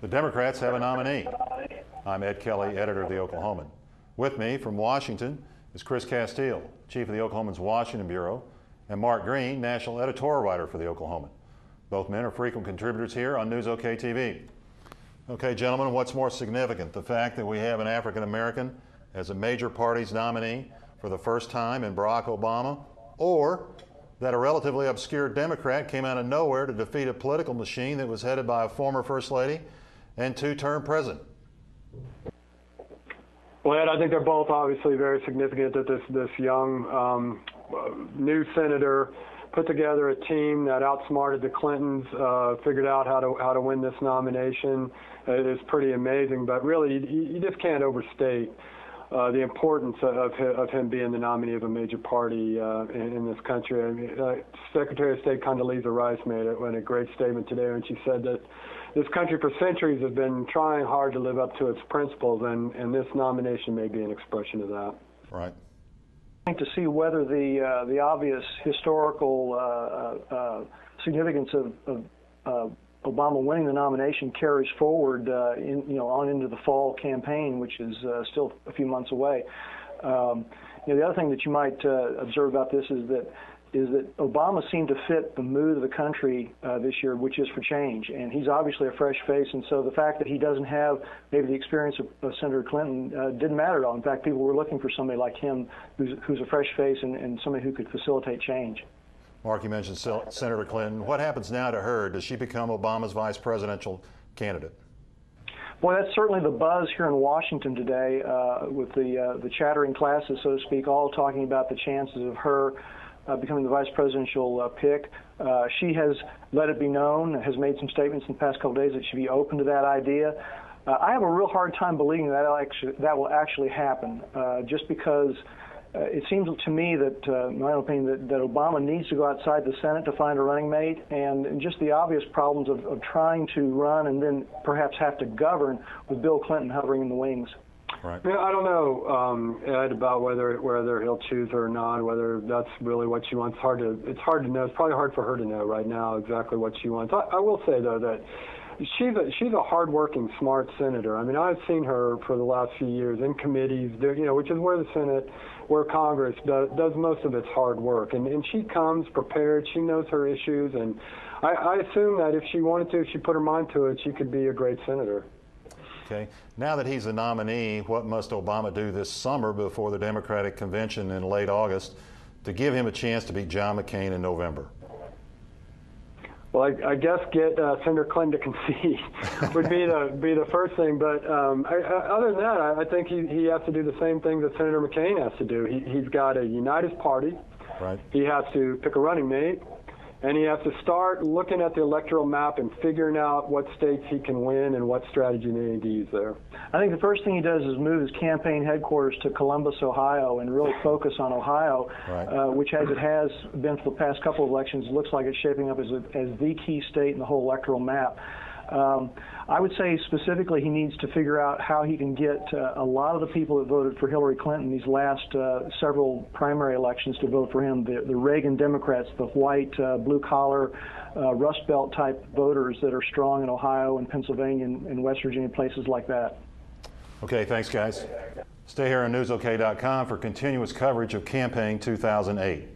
The Democrats have a nominee. I'm Ed Kelley, editor of the Oklahoman. With me from Washington is Chris Casteel, chief of the Oklahoman's Washington Bureau, and Mark Green, national editorial writer for the Oklahoman. Both men are frequent contributors here on News OK TV. Okay, gentlemen, what's more significant, the fact that we have an African American as a major party's nominee for the first time in Barack Obama, or that a relatively obscure Democrat came out of nowhere to defeat a political machine that was headed by a former First Lady and two-term president? Well, Ed, I think they're both obviously very significant that this young new senator put together a team that outsmarted the Clintons, figured out how to win this nomination. It is pretty amazing, but really you just can't overstate the importance of him being the nominee of a major party in this country. I mean, Secretary of State Condoleezza Rice made a great statement today when she said that this country for centuries has been trying hard to live up to its principles, and this nomination may be an expression of that. Right. To see whether the obvious historical significance of Obama winning the nomination carries forward on into the fall campaign, which is still a few months away. The other thing that you might observe about this is that Obama seemed to fit the mood of the country this year, which is for change. And he's obviously a fresh face, and so the fact that he doesn't have maybe the experience of Senator Clinton didn't matter at all. In fact, people were looking for somebody like him who's a fresh face and somebody who could facilitate change. Mark, you mentioned Senator Clinton. What happens now to her? Does she become Obama's vice presidential candidate? Boy, that's certainly the buzz here in Washington today, with the chattering classes, so to speak, all talking about the chances of her becoming the vice presidential pick. She has let it be known, has made some statements in the past couple of days that she'd be open to that idea. I have a real hard time believing that will actually happen, just because it seems to me that, in my opinion, that Obama needs to go outside the Senate to find a running mate, and just the obvious problems of trying to run and then perhaps have to govern with Bill Clinton hovering in the wings. Right. Yeah, I don't know, Ed, about whether he'll choose her or not, whether that's really what she wants. It's hard to know. It's probably hard for her to know right now exactly what she wants. I will say, though, that she's a hardworking, smart senator. I mean, I've seen her for the last few years in committees, which is where the Senate, where Congress does most of its hard work. And she comes prepared. She knows her issues. And I assume that if she wanted to, if she put her mind to it, she could be a great senator. Okay. Now that he's the nominee, what must Obama do this summer before the Democratic convention in late August to give him a chance to beat John McCain in November? Well, I guess get Senator Clinton to concede would be the first thing. But other than that, I think he has to do the same thing that Senator McCain has to do. He's got to unite his party. Right. He has to pick a running mate. And he has to start looking at the electoral map and figuring out what states he can win and what strategy they need to use there. I think the first thing he does is move his campaign headquarters to Columbus, Ohio, and really focus on Ohio, right. Which, as it has been for the past couple of elections, looks like it's shaping up as the key state in the whole electoral map. I would say specifically he needs to figure out how he can get a lot of the people that voted for Hillary Clinton these last several primary elections to vote for him, the Reagan Democrats, the white, blue-collar, Rust Belt type voters that are strong in Ohio and Pennsylvania and West Virginia, places like that. Okay, thanks, guys. Stay here on NewsOK.com for continuous coverage of Campaign 2008.